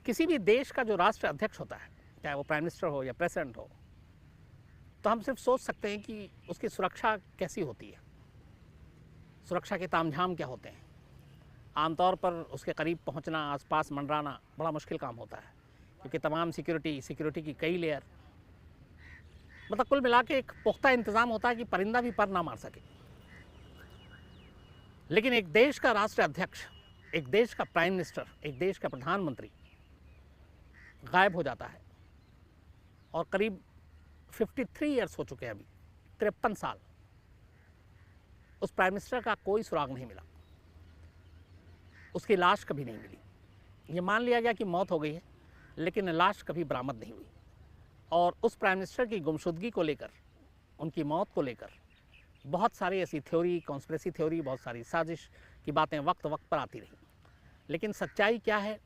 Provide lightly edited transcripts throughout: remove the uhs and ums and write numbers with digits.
किसी भी देश का जो राष्ट्र अध्यक्ष होता है, चाहे वो प्राइम मिनिस्टर हो या प्रेसिडेंट हो, तो हम सिर्फ सोच सकते हैं कि उसकी सुरक्षा कैसी होती है, सुरक्षा के तामझाम क्या होते हैं। आमतौर पर उसके करीब पहुंचना, आसपास मंडराना बड़ा मुश्किल काम होता है, क्योंकि तमाम सिक्योरिटी की कई लेयर, मतलब कुल मिला के एक पुख्ता इंतज़ाम होता है कि परिंदा भी पर ना मार सके। लेकिन एक देश का राष्ट्र अध्यक्ष, एक देश का प्राइम मिनिस्टर, एक देश का प्रधानमंत्री गायब हो जाता है और करीब 53 ईयर्स हो चुके हैं अभी, 53 साल, उस प्राइम मिनिस्टर का कोई सुराग नहीं मिला, उसकी लाश कभी नहीं मिली। ये मान लिया गया कि मौत हो गई है, लेकिन लाश कभी बरामद नहीं हुई। और उस प्राइम मिनिस्टर की गुमशुदगी को लेकर, उनकी मौत को लेकर बहुत सारी ऐसी थ्योरी, कॉन्स्पिरेसी थ्योरी, बहुत सारी साजिश की बातें वक्त वक्त पर आती रही। लेकिन सच्चाई क्या है,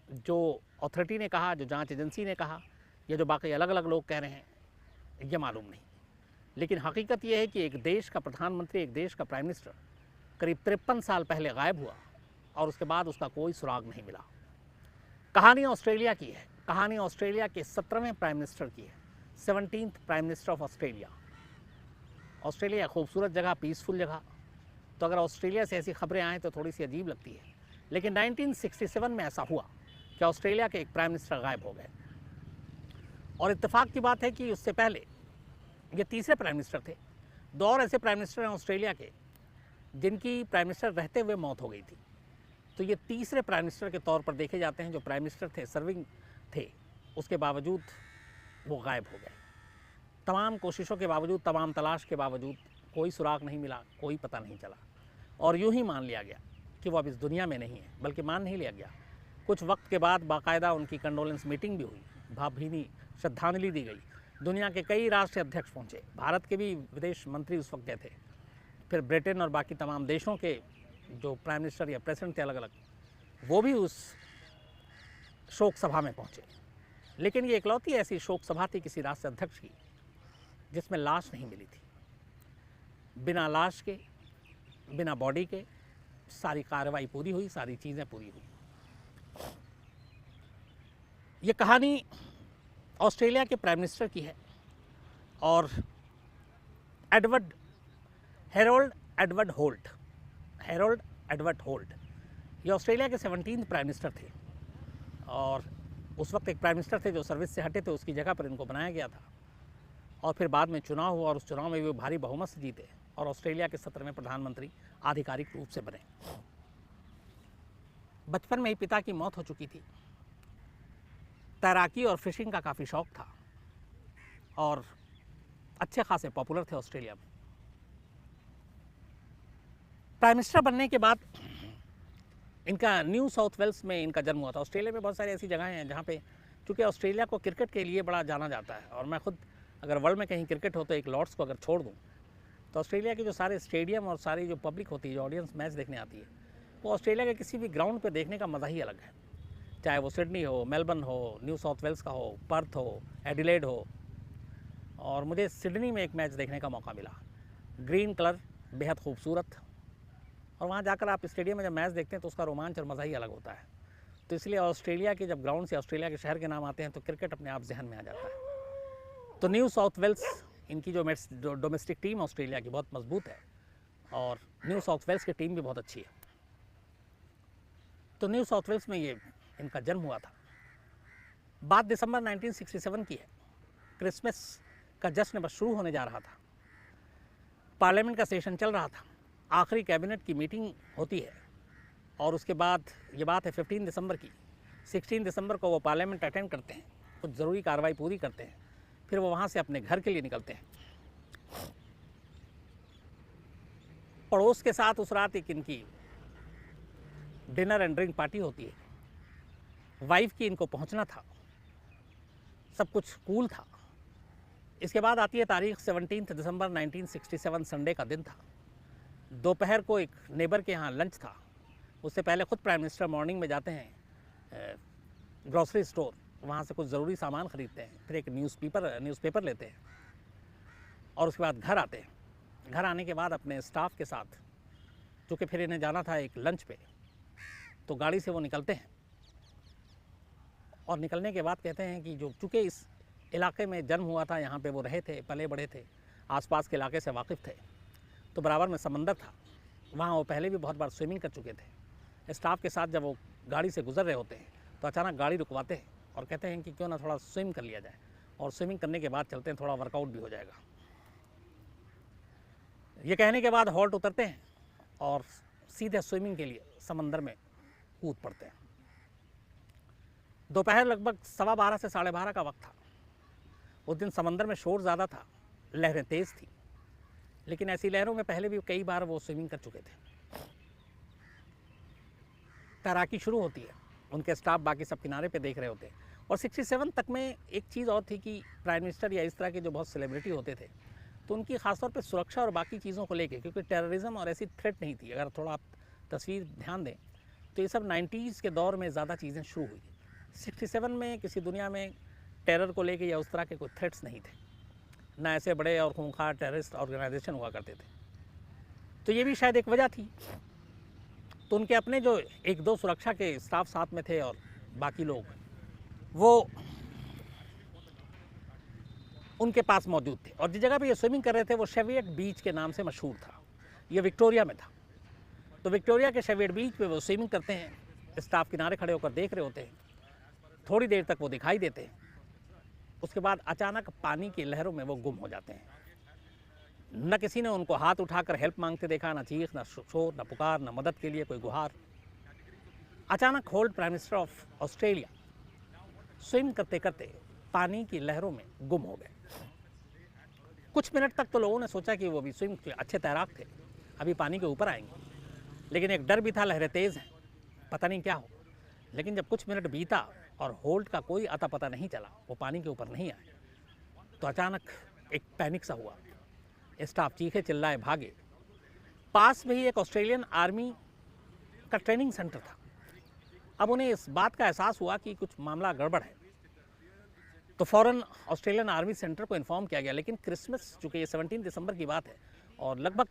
जो अथॉरिटी ने कहा, जो जांच एजेंसी ने कहा, या जो बाकी अलग अलग लोग कह रहे हैं, ये मालूम नहीं। लेकिन हकीकत यह है कि एक देश का प्रधानमंत्री, एक देश का प्राइम मिनिस्टर करीब 53 साल पहले गायब हुआ और उसके बाद उसका कोई सुराग नहीं मिला। कहानी ऑस्ट्रेलिया की है, कहानी ऑस्ट्रेलिया के 17वें प्राइम मिनिस्टर की है, 17th prime minister of Australia. Australia खूबसूरत जगह, पीसफुल जगह, तो अगर ऑस्ट्रेलिया से ऐसी खबरें आएँ तो थोड़ी सी अजीब लगती है। लेकिन 1967 में ऐसा हुआ कि ऑस्ट्रेलिया के एक प्राइम मिनिस्टर गायब हो गए। और इत्तेफाक की बात है कि उससे पहले ये तीसरे प्राइम मिनिस्टर थे। 2 और ऐसे प्राइम मिनिस्टर हैं ऑस्ट्रेलिया के जिनकी प्राइम मिनिस्टर रहते हुए मौत हो गई थी। तो ये तीसरे प्राइम मिनिस्टर के तौर पर देखे जाते हैं, जो प्राइम मिनिस्टर थे, सर्विंग थे, उसके बावजूद वो गायब हो गए। तमाम कोशिशों के बावजूद, तमाम तलाश के बावजूद कोई सुराग नहीं मिला, कोई पता नहीं चला। और यूं ही मान लिया गया कि वो अब इस दुनिया में नहीं है। बल्कि मान नहीं लिया गया, कुछ वक्त के बाद बाकायदा उनकी कंडोलेंस मीटिंग भी हुई, भावभीनी श्रद्धांजलि दी गई। दुनिया के कई राष्ट्रीय अध्यक्ष पहुँचे, भारत के भी विदेश मंत्री उस वक्त गए थे, फिर ब्रिटेन और बाकी तमाम देशों के जो प्राइम मिनिस्टर या प्रेसिडेंट थे अलग अलग, वो भी उस शोक सभा में पहुँचे। लेकिन ये इकलौती ऐसी शोक सभा थी किसी राष्ट्र अध्यक्ष की जिसमें लाश नहीं मिली थी। बिना लाश के, बिना बॉडी के सारी कार्रवाई पूरी हुई, सारी चीज़ें पूरी हुई। ये कहानी ऑस्ट्रेलिया के प्राइम मिनिस्टर की है और हैरोल्ड एडवर्ड होल्ट, ये ऑस्ट्रेलिया के 17th प्राइम मिनिस्टर थे। और उस वक्त एक प्राइम मिनिस्टर थे जो सर्विस से हटे थे, उसकी जगह पर इनको बनाया गया था। और फिर बाद में चुनाव हुआ और उस चुनाव में भी भारी बहुमत से जीते और ऑस्ट्रेलिया के 17वें प्रधानमंत्री आधिकारिक रूप से बने। बचपन में ही पिता की मौत हो चुकी थी। तैराकी और फिशिंग का काफ़ी शौक था और अच्छे खासे पॉपुलर थे ऑस्ट्रेलिया में। प्राइम मिनिस्टर बनने के बाद इनका न्यू साउथ वेल्स में इनका जन्म हुआ था। ऑस्ट्रेलिया में बहुत सारी ऐसी जगहें हैं जहाँ पे, चूँकि ऑस्ट्रेलिया को क्रिकेट के लिए बड़ा जाना जाता है, और मैं खुद अगर वर्ल्ड में कहीं क्रिकेट हो तो एक लॉर्ड्स को अगर छोड़ दूँ तो ऑस्ट्रेलिया के जो सारे स्टेडियम और सारी जो पब्लिक होती है, जो ऑडियंस मैच देखने आती है, वो ऑस्ट्रेलिया के किसी भी ग्राउंड पे देखने का मज़ा ही अलग है। चाहे वो सिडनी हो, मेलबर्न हो, न्यू साउथ वेल्स का हो, पर्थ हो, एडिलेड हो। और मुझे सिडनी में एक मैच देखने का मौका मिला। ग्रीन कलर बेहद खूबसूरत, और वहाँ जाकर आप स्टेडियम में जब मैच देखते हैं तो उसका रोमांच और मज़ा ही अलग होता है। तो इसलिए ऑस्ट्रेलिया के जब ग्राउंड से ऑस्ट्रेलिया के शहर के नाम आते हैं तो क्रिकेट अपने आप जहन में आ जाता है। तो न्यू साउथ वेल्स, इनकी जो डोमेस्टिक टीम ऑस्ट्रेलिया की बहुत मजबूत है और न्यू साउथ वेल्स की टीम भी बहुत अच्छी है। तो न्यू साउथ वेल्स में ये इनका जन्म हुआ था। बात दिसंबर 1967 की है। क्रिसमस का जश्न बस शुरू होने जा रहा था, पार्लियामेंट का सेशन चल रहा था, आखिरी कैबिनेट की मीटिंग होती है और उसके बाद ये बात है 15 दिसंबर की। 16 दिसंबर को वो पार्लियामेंट अटेंड करते हैं, कुछ ज़रूरी कार्रवाई पूरी करते हैं, फिर वो वहाँ से अपने घर के लिए निकलते हैं। पड़ोस के साथ उस रात एक इनकी डिनर एंड ड्रिंक पार्टी होती है। वाइफ की इनको पहुंचना था, सब कुछ कूल था। इसके बाद आती है तारीख 17 दिसंबर 1967, संडे का दिन था। दोपहर को एक नेबर के यहाँ लंच था। उससे पहले खुद प्राइम मिनिस्टर मॉर्निंग में जाते हैं ग्रॉसरी स्टोर, वहाँ से कुछ ज़रूरी सामान ख़रीदते हैं, फिर एक न्यूज़पेपर लेते हैं और उसके बाद घर आते हैं। घर आने के बाद अपने स्टाफ के साथ, चूँकि फिर इन्हें जाना था एक लंच पे, तो गाड़ी से वो निकलते हैं और निकलने के बाद कहते हैं कि जो चूँकि इस इलाके में जन्म हुआ था, यहाँ पे वो रहे थे, पले बड़े थे, आसपास के इलाके से वाकिफ़ थे, तो बराबर में समंदर था, वहाँ वो पहले भी बहुत बार स्विमिंग कर चुके थे। स्टाफ के साथ जब वो गाड़ी से गुजर रहे होते हैं तो अचानक गाड़ी रुकवाते हैं और कहते हैं कि क्यों ना थोड़ा स्विम कर लिया जाए, और स्विमिंग करने के बाद चलते हैं, थोड़ा वर्कआउट भी हो जाएगा। ये कहने के बाद हॉल्ट उतरते हैं और सीधे स्विमिंग के लिए समंदर में कूद पड़ते हैं। दोपहर लगभग 12:15 से 12:30 का वक्त था। उस दिन समंदर में शोर ज़्यादा था, लहरें तेज़ थी, लेकिन ऐसी लहरों में पहले भी कई बार वो स्विमिंग कर चुके थे। तैराकी शुरू होती है, उनके स्टाफ बाकी सब किनारे पे देख रहे होते हैं। और 67 तक में एक चीज़ और थी कि प्राइम मिनिस्टर या इस तरह के जो बहुत सेलिब्रिटी होते थे, तो उनकी खासतौर पे सुरक्षा और बाकी चीज़ों को लेके, क्योंकि टेररिज्म और ऐसी थ्रेट नहीं थी। अगर थोड़ा आप तस्वीर ध्यान दें तो ये सब 90s के दौर में ज़्यादा चीज़ें शुरू हुई। 67 में किसी दुनिया में टेरर को लेके या उस तरह के कोई थ्रेट्स नहीं थे, ना ऐसे बड़े और खूंखार टेररिस्ट ऑर्गेनाइजेशन हुआ करते थे। तो ये भी शायद एक वजह थी। तो उनके अपने जो 1-2 सुरक्षा के स्टाफ साथ में थे और बाकी लोग वो उनके पास मौजूद थे। और जिस जगह पे ये स्विमिंग कर रहे थे वो शेवियट बीच के नाम से मशहूर था, ये विक्टोरिया में था। तो विक्टोरिया के शेवियट बीच पे वो स्विमिंग करते हैं, स्टाफ किनारे खड़े होकर देख रहे होते हैं। थोड़ी देर तक वो दिखाई देते हैं, उसके बाद अचानक पानी की लहरों में वो गुम हो जाते हैं। न किसी ने उनको हाथ उठाकर हेल्प मांगते देखा, न चीख, न शोर, न पुकार, न मदद के लिए कोई गुहार। अचानक hold prime minister of Australia swim करते करते पानी की लहरों में गुम हो गए। कुछ मिनट तक तो लोगों ने सोचा कि वो भी स्विम के अच्छे तैराक थे, अभी पानी के ऊपर आएंगे, लेकिन एक डर भी था, लहरें तेज़ हैं, पता नहीं क्या हो। लेकिन जब कुछ मिनट बीता और होल्ड का कोई अता पता नहीं चला, वो पानी के ऊपर नहीं आए, तो अचानक एक पैनिक सा हुआ। स्टाफ चीखे चिल्लाए, भागे। पास में ही एक ऑस्ट्रेलियन आर्मी का ट्रेनिंग सेंटर था। अब उन्हें इस बात का एहसास हुआ कि कुछ मामला गड़बड़ है, तो फ़ौरन ऑस्ट्रेलियन आर्मी सेंटर को इन्फॉर्म किया गया। लेकिन क्रिसमस, चूँकि ये 17 दिसंबर की बात है और लगभग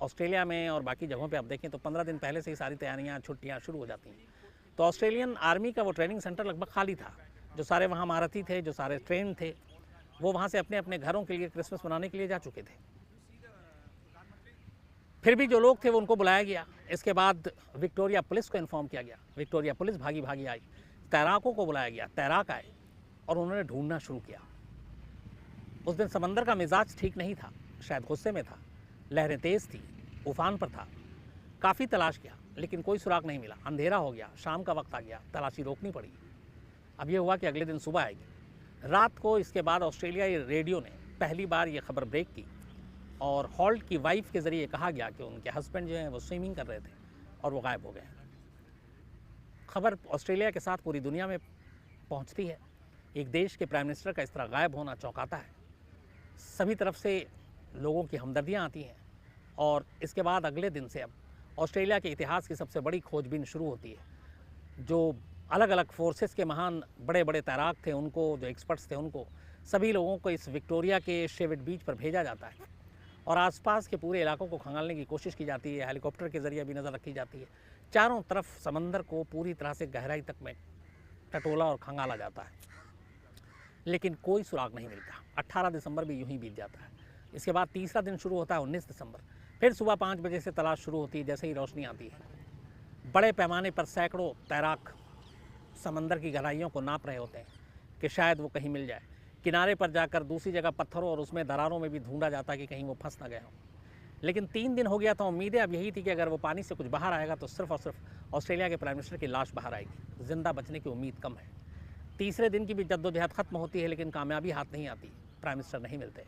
ऑस्ट्रेलिया में और बाकी जगहों पे आप देखें तो 15 दिन पहले से ही सारी तैयारियां, छुट्टियां शुरू हो जाती हैं। तो ऑस्ट्रेलियन आर्मी का वो ट्रेनिंग सेंटर लगभग खाली था। जो सारे वहाँ महारथी थे, जो सारे ट्रेन थे, वो वहाँ से अपने अपने घरों के लिए क्रिसमस मनाने के लिए जा चुके थे। फिर भी जो लोग थे वो उनको बुलाया गया। इसके बाद विक्टोरिया पुलिस को इन्फॉर्म किया गया। विक्टोरिया पुलिस भागी भागी आई, तैराकों को बुलाया गया, तैराक आए और उन्होंने ढूंढना शुरू किया। उस दिन समंदर का मिजाज ठीक नहीं था, शायद गुस्से में था, लहरें तेज़ थी, उफान पर था। काफ़ी तलाश किया लेकिन कोई सुराग नहीं मिला। अंधेरा हो गया, शाम का वक्त आ गया, तलाशी रोकनी पड़ी। अब ये हुआ कि अगले दिन सुबह आएगी। रात को इसके बाद ऑस्ट्रेलियाई रेडियो ने पहली बार ये खबर ब्रेक की और हॉल्ट की वाइफ के ज़रिए कहा गया कि उनके हस्बैंड जो हैं वो स्विमिंग कर रहे थे और वो गायब हो गए। खबर ऑस्ट्रेलिया के साथ पूरी दुनिया में पहुंचती है। एक देश के प्राइम मिनिस्टर का इस तरह गायब होना चौंकाता है। सभी तरफ से लोगों की हमदर्दियाँ आती हैं और इसके बाद अगले दिन से अब ऑस्ट्रेलिया के इतिहास की सबसे बड़ी खोजबीन शुरू होती है। जो अलग अलग फोर्सेस के महान बड़े बड़े तैराक थे, उनको, जो एक्सपर्ट्स थे, उनको सभी लोगों को इस विक्टोरिया के शेविट बीच पर भेजा जाता है और आसपास के पूरे इलाकों को खंगालने की कोशिश की जाती है। हेलीकॉप्टर के ज़रिए भी नज़र रखी जाती है। चारों तरफ समंदर को पूरी तरह से गहराई तक में टटोला और खंगाला जाता है, लेकिन कोई सुराग नहीं मिलता। 18 दिसंबर भी यूं ही बीत जाता है। इसके बाद तीसरा दिन शुरू होता है 19 दिसंबर। फिर सुबह 5 बजे से तलाश शुरू होती है। जैसे ही रोशनी आती है, बड़े पैमाने पर सैकड़ों तैराक समंदर की गहराइयों को नाप रहे होते हैं कि शायद वो कहीं मिल जाए। किनारे पर जाकर दूसरी जगह पत्थरों और उसमें दरारों में भी ढूंढा जाता कि कहीं वो फंस ना गए हों। लेकिन 3 दिन हो गया तो उम्मीदें अब यही थी कि अगर वो पानी से कुछ बाहर आएगा तो सिर्फ और सिर्फ ऑस्ट्रेलिया के प्राइम मिनिस्टर की लाश बाहर आएगी। जिंदा बचने की उम्मीद कम है। तीसरे दिन की भी जद्दोजहद खत्म होती है लेकिन कामयाबी हाथ नहीं आती, प्राइम मिनिस्टर नहीं मिलते।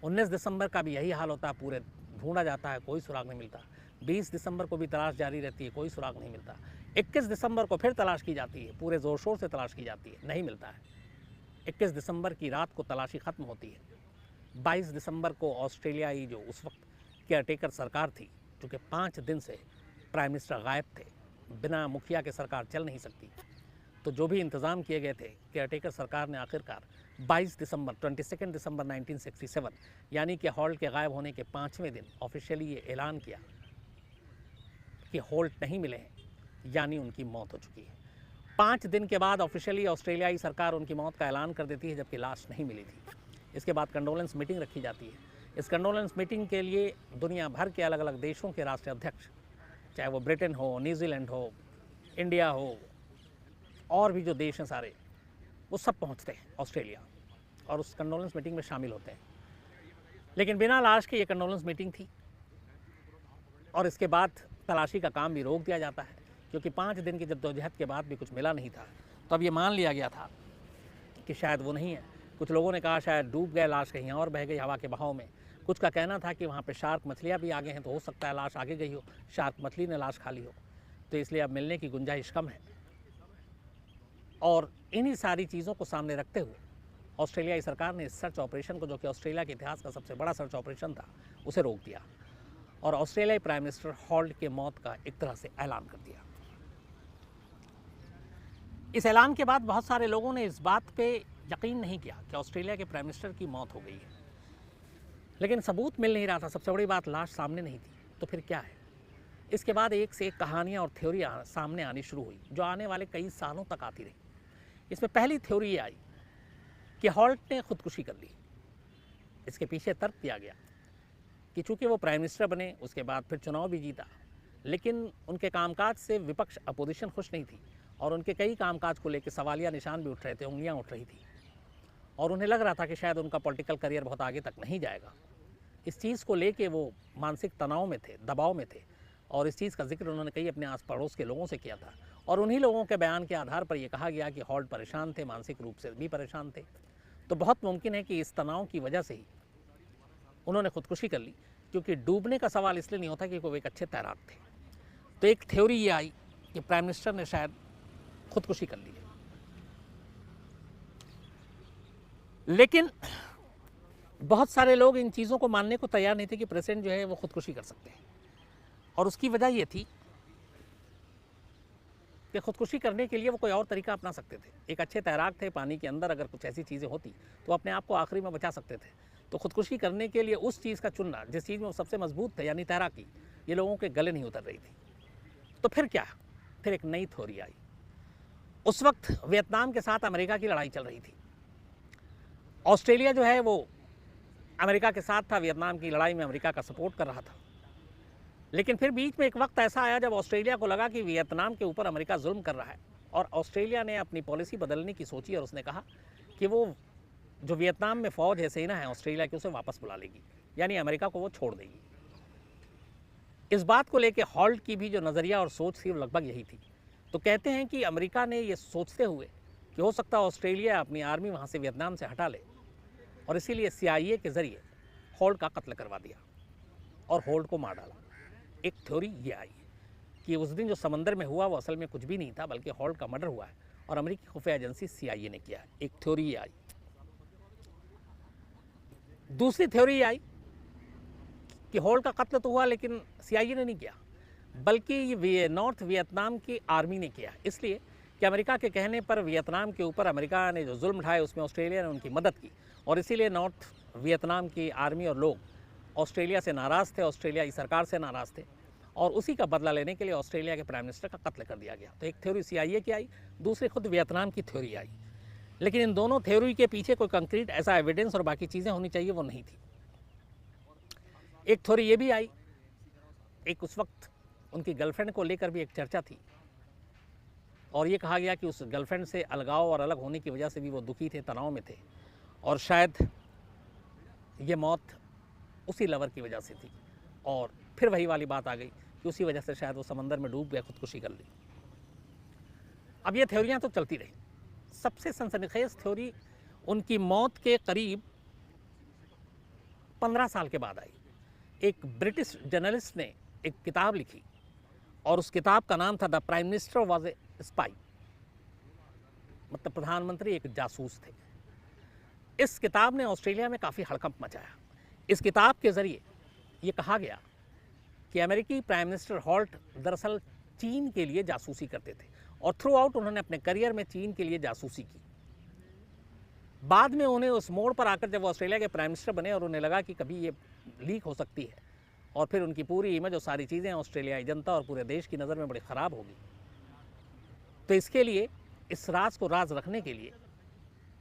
19 दिसंबर का भी यही हाल होता है, पूरे ढूंढा जाता है, कोई सुराग नहीं मिलता। 20 दिसंबर को भी तलाश जारी रहती है, कोई सुराग नहीं मिलता। 21 दिसंबर को फिर तलाश की जाती है, पूरे ज़ोर शोर से तलाश की जाती है, नहीं मिलता है। 21 दिसंबर की रात को तलाशी ख़त्म होती है। 22 दिसंबर को ऑस्ट्रेलियाई जो उस वक्त केयरटेकर सरकार थी, चूँकि 5 दिन से प्राइम मिनिस्टर गायब थे, बिना मुखिया के सरकार चल नहीं सकती, तो जो भी इंतज़ाम किए गए थे केयरटेकर सरकार ने आखिरकार 22 दिसंबर 22 दिसंबर 1967 यानी कि हॉल्ट के गायब होने के 5वें दिन ऑफिशियली ये ऐलान किया कि हॉल्ट नहीं मिले हैं, यानी उनकी मौत हो चुकी है। 5 दिन के बाद ऑफिशियली ऑस्ट्रेलियाई सरकार उनकी मौत का ऐलान कर देती है, जबकि लाश नहीं मिली थी। इसके बाद कंडोलेंस मीटिंग रखी जाती है। इस कंडोलेंस मीटिंग के लिए दुनिया भर के अलग अलग देशों के राष्ट्राध्यक्ष, चाहे वो ब्रिटेन हो, न्यूजीलैंड हो, इंडिया हो, और भी जो देश हैं सारे, वो सब पहुंचते हैं ऑस्ट्रेलिया और उस कंडोलेंस मीटिंग में शामिल होते हैं। लेकिन बिना लाश के ये कंडोलेंस मीटिंग थी और इसके बाद तलाशी का काम भी रोक दिया जाता है, क्योंकि 5 दिन की जद्दोजहद के बाद भी कुछ मिला नहीं था। तो अब ये मान लिया गया था कि शायद वो नहीं है। कुछ लोगों ने कहा शायद डूब गए, लाश कहीं और बह गई हवा के बहाव में। कुछ का कहना था कि वहाँ पे शार्क मछलियाँ भी आगे हैं, तो हो सकता है लाश आगे गई हो, शार्क मछली ने लाश खा ली हो, तो इसलिए अब मिलने की गुंजाइश कम है। और इन्हीं सारी चीज़ों को सामने रखते हुए ऑस्ट्रेलियाई सरकार ने इस सर्च ऑपरेशन को, जो कि ऑस्ट्रेलिया के इतिहास का सबसे बड़ा सर्च ऑपरेशन था, उसे रोक दिया और ऑस्ट्रेलियाई प्राइम मिनिस्टर हॉल्ट के मौत का एक तरह से ऐलान कर दिया। इस ऐलान के बाद बहुत सारे लोगों ने इस बात पे यकीन नहीं किया कि ऑस्ट्रेलिया के प्राइम मिनिस्टर की मौत हो गई है, लेकिन सबूत मिल नहीं रहा था। सबसे बड़ी बात, लाश सामने नहीं थी, तो फिर क्या है। इसके बाद एक से एक कहानियाँ और थ्योरियाँ सामने आनी शुरू हुई, जो आने वाले कई सालों तक आती रही। इसमें पहली थ्योरी ये आई कि हॉल्ट ने खुदकुशी कर ली। इसके पीछे तर्क दिया गया कि चूंकि वो प्राइम मिनिस्टर बने, उसके बाद फिर चुनाव भी जीता, लेकिन उनके कामकाज से विपक्ष अपोजिशन खुश नहीं थी और उनके कई कामकाज को लेकर सवालिया निशान भी उठ रहे थे, उंगलियां उठ रही थी और उन्हें लग रहा था कि शायद उनका पॉलिटिकल करियर बहुत आगे तक नहीं जाएगा। इस चीज़ को लेके वो मानसिक तनाव में थे, दबाव में थे और इस चीज़ का जिक्र उन्होंने कई अपने आस पड़ोस के लोगों से किया था और उन्हीं लोगों के बयान के आधार पर यह कहा गया कि हॉल्ट परेशान थे, मानसिक रूप से भी परेशान थे। तो बहुत मुमकिन है कि इस तनाव की वजह से ही उन्होंने खुदकुशी कर ली, क्योंकि डूबने का सवाल इसलिए नहीं होता कि वो एक अच्छे तैराक थे। तो एक थ्योरी ये आई कि प्राइम मिनिस्टर ने शायद खुदकुशी कर ली है। लेकिन बहुत सारे लोग इन चीज़ों को मानने को तैयार नहीं थे कि प्रेसिडेंट जो है वो खुदकुशी कर सकते हैं और उसकी वजह ये थी कि खुदकुशी करने के लिए वो कोई और तरीका अपना सकते थे। एक अच्छे तैराक थे, पानी के अंदर अगर कुछ ऐसी चीज़ें होती तो अपने आप को आखिरी में बचा सकते थे। तो खुदकुशी करने के लिए उस चीज़ का चुनना जिस चीज़ में वो सबसे मजबूत थे, यानी तैराकी, ये लोगों के गले नहीं उतर रही थी। तो फिर क्या, फिर एक नई थ्योरी आई। उस वक्त वियतनाम के साथ अमेरिका की लड़ाई चल रही थी। ऑस्ट्रेलिया जो है वो अमेरिका के साथ था, वियतनाम की लड़ाई में अमेरिका का सपोर्ट कर रहा था। लेकिन फिर बीच में एक वक्त ऐसा आया जब ऑस्ट्रेलिया को लगा कि वियतनाम के ऊपर अमेरिका जुल्म कर रहा है और ऑस्ट्रेलिया ने अपनी पॉलिसी बदलने की सोची और उसने कहा कि वो जो वियतनाम में फ़ौज है, सेना है ऑस्ट्रेलिया की, उसे वापस बुला लेगी, यानी अमेरिका को वो छोड़ देगी। इस बात को लेकर हॉल्ट की भी जो नज़रिया और सोच थी वो लगभग यही थी। तो कहते हैं कि अमेरिका ने ये सोचते हुए कि हो सकता है ऑस्ट्रेलिया अपनी आर्मी वहाँ से वियतनाम से हटा ले और इसीलिए CIA के ज़रिए हॉल्ट का कत्ल करवा दिया और हॉल्ट को मार डाला। एक थ्योरी ये आई कि उस दिन जो समंदर में हुआ वो असल में कुछ भी नहीं था, बल्कि हॉल्ट का मर्डर हुआ है और अमेरिकी खुफिया एजेंसी CIA ने किया है। एक थ्योरी ये आई। दूसरी थ्योरी ये आई कि हॉल्ट का कत्ल तो हुआ लेकिन CIA ने नहीं किया, बल्कि ये नॉर्थ वियतनाम की आर्मी ने किया, इसलिए कि अमेरिका के कहने पर वियतनाम के ऊपर अमेरिका ने जो जुल्म उठाए उसमें ऑस्ट्रेलिया ने उनकी मदद की और इसीलिए नॉर्थ वियतनाम की आर्मी और लोग ऑस्ट्रेलिया से नाराज़ थे, ऑस्ट्रेलियाई सरकार से नाराज़ थे और उसी का बदला लेने के लिए ऑस्ट्रेलिया के प्राइम मिनिस्टर का कत्ल कर दिया गया। तो एक थ्योरी CIA की आई, दूसरी खुद वियतनाम की थ्योरी आई। लेकिन इन दोनों थ्योरी के पीछे कोई कंक्रीट ऐसा एविडेंस और बाकी चीज़ें होनी चाहिए, वो नहीं थी। एक थ्योरी ये भी आई, एक उस वक्त उनकी गर्लफ्रेंड को लेकर भी एक चर्चा थी और ये कहा गया कि उस गर्लफ्रेंड से अलगाव और अलग होने की वजह से भी वो दुखी थे, तनाव में थे और शायद ये मौत उसी लवर की वजह से थी। और फिर वही वाली बात आ गई कि उसी वजह से शायद वो समंदर में डूब गए, खुदकुशी कर ली। अब ये थ्योरियाँ तो चलती रही। सबसे सनसनीखेज थ्योरी उनकी मौत के करीब 15 साल के बाद आई। एक ब्रिटिश जर्नलिस्ट ने एक किताब लिखी और उस किताब का नाम था the prime minister was a spy, मतलब प्रधानमंत्री एक जासूस थे। इस किताब ने ऑस्ट्रेलिया में काफ़ी हड़कंप मचाया। इस किताब के ज़रिए ये कहा गया कि अमेरिकी प्राइम मिनिस्टर हॉल्ट दरअसल चीन के लिए जासूसी करते थे और थ्रू आउट उन्होंने अपने करियर में चीन के लिए जासूसी की। बाद में उन्हें उस मोड़ पर आकर जब वो ऑस्ट्रेलिया के प्राइम मिनिस्टर बने और उन्हें लगा कि कभी ये लीक हो सकती है और फिर उनकी पूरी इमेज और सारी चीज़ें ऑस्ट्रेलियाई जनता और पूरे देश की नज़र में बड़ी ख़राब होगी, तो इसके लिए इस राज को राज रखने के लिए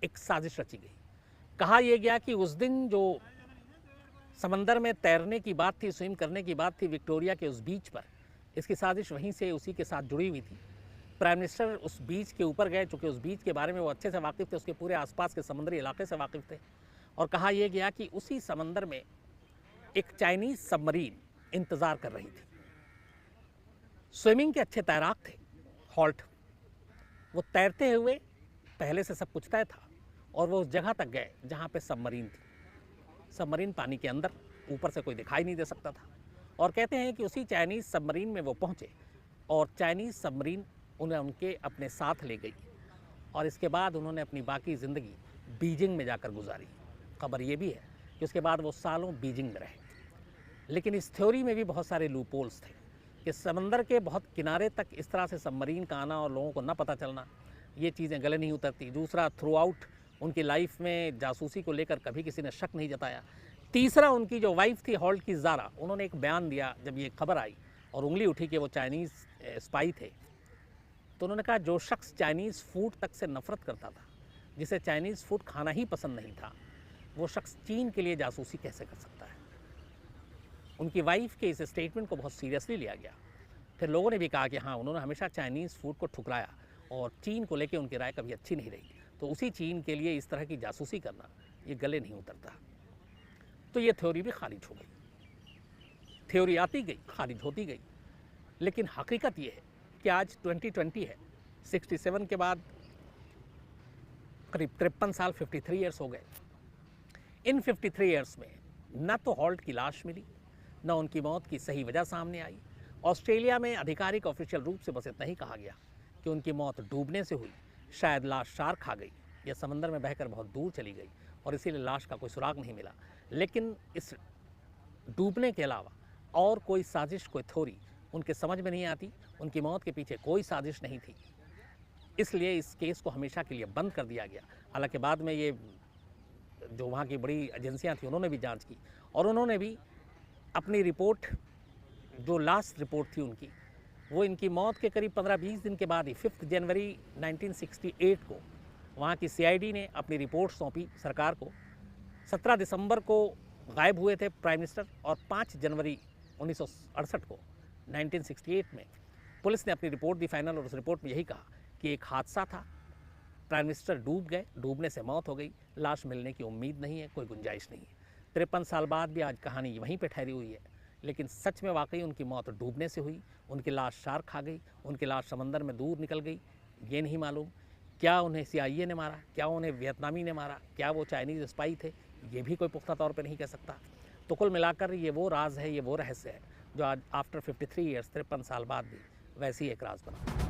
एक साजिश रची गई। कहा यह गया कि उस दिन जो समंदर में तैरने की बात थी, स्विम करने की बात थी विक्टोरिया के उस बीच पर, इसकी साजिश वहीं से उसी के साथ जुड़ी हुई थी। प्राइम मिनिस्टर उस बीच के ऊपर गए, चूँकि उस बीच के बारे में वो अच्छे से वाकिफ़ थे, उसके पूरे आसपास के समुद्री इलाके से वाकिफ़ थे, और कहा यह गया कि उसी समंदर में एक चाइनीज़ सबमरीन इंतज़ार कर रही थी। स्विमिंग के अच्छे तैराक थे हॉल्ट, वो तैरते हुए पहले से सब कुछ तय था, और वो उस जगह तक गए जहाँ पे सबमरीन थी। सबमरीन पानी के अंदर, ऊपर से कोई दिखाई नहीं दे सकता था, और कहते हैं कि उसी चाइनीज़ सबमरीन में वो पहुँचे, और चाइनीज़ सबमरीन उन्हें उनके अपने साथ ले गई, और इसके बाद उन्होंने अपनी बाकी ज़िंदगी बीजिंग में जाकर गुजारी। खबर ये भी है कि उसके बाद वो सालों बीजिंग में रहे। लेकिन इस थ्योरी में भी बहुत सारे लूपहोल्स थे कि समंदर के बहुत किनारे तक इस तरह से सबमरीन का आना और लोगों को न पता चलना, ये चीज़ें गले नहीं उतरती। दूसरा, थ्रू आउट उनकी लाइफ में जासूसी को लेकर कभी किसी ने शक नहीं जताया। तीसरा, उनकी जो वाइफ थी हॉल्ट की ज़ारा, उन्होंने एक बयान दिया जब ये खबर आई और उंगली उठी कि वो चाइनीज़ स्पाई थे, तो उन्होंने कहा जो शख्स चाइनीज़ फूड तक से नफ़रत करता था, जिसे चाइनीज़ फूड खाना ही पसंद नहीं था, वो शख्स चीन के लिए जासूसी कैसे कर सकता है। उनकी वाइफ के इस स्टेटमेंट को बहुत सीरियसली लिया गया। फिर लोगों ने भी कहा कि हाँ, उन्होंने हमेशा चाइनीज़ फूड को ठुकराया और चीन को लेकर उनकी राय कभी अच्छी नहीं रही, तो उसी चीन के लिए इस तरह की जासूसी करना ये गले नहीं उतरता। तो ये थ्योरी भी खारिज हो गई। थ्योरी आती गई, खारिज होती गई, लेकिन हकीकत ये है कि आज 2020 है, 67 के बाद करीब 53 साल, 53 ईयर्स हो गए। इन 53 ईयर्स में न तो हॉल्ट की लाश मिली, न उनकी मौत की सही वजह सामने आई। ऑस्ट्रेलिया में आधिकारिक ऑफिशियल रूप से बस इतना ही कहा गया कि उनकी मौत डूबने से हुई, शायद लाश शार्क खा गई या समंदर में बहकर बहुत दूर चली गई और इसीलिए लाश का कोई सुराग नहीं मिला। लेकिन इस डूबने के अलावा और कोई साजिश, कोई थ्योरी उनके समझ में नहीं आती। उनकी मौत के पीछे कोई साजिश नहीं थी, इसलिए इस केस को हमेशा के लिए बंद कर दिया गया। हालांकि बाद में ये जो वहाँ की बड़ी एजेंसियाँ थी उन्होंने भी जांच की और उन्होंने भी अपनी रिपोर्ट, जो लास्ट रिपोर्ट थी उनकी, वो इनकी मौत के करीब 15-20 दिन के बाद ही 5 जनवरी 1968 को वहाँ की CID ने अपनी रिपोर्ट सौंपी सरकार को। 17 दिसंबर को गायब हुए थे प्राइम मिनिस्टर और 5 जनवरी 1968 को 1968 में पुलिस ने अपनी रिपोर्ट दी फाइनल, और उस रिपोर्ट में यही कहा कि एक हादसा था, प्राइम मिनिस्टर डूब गए, डूबने से मौत हो गई, लाश मिलने की उम्मीद नहीं है, कोई गुंजाइश नहीं है। 53 साल बाद भी आज कहानी वहीं पे ठहरी हुई है, लेकिन सच में वाकई उनकी मौत डूबने से हुई, उनकी लाश शार्क खा गई, उनकी लाश समंदर में दूर निकल गई। ये नहीं मालूम क्या उन्हें CIA ने मारा, क्या उन्हें वियतनामी ने मारा, क्या वो चाइनीज़ स्पाई थे, ये भी कोई पुख्ता तौर पे नहीं कह सकता। तो कुल मिलाकर ये वो राज है, ये वो रहस्य है जो आज आफ्टर 53 ईयर्स, 53 साल बाद भी वैसी एक राज बना।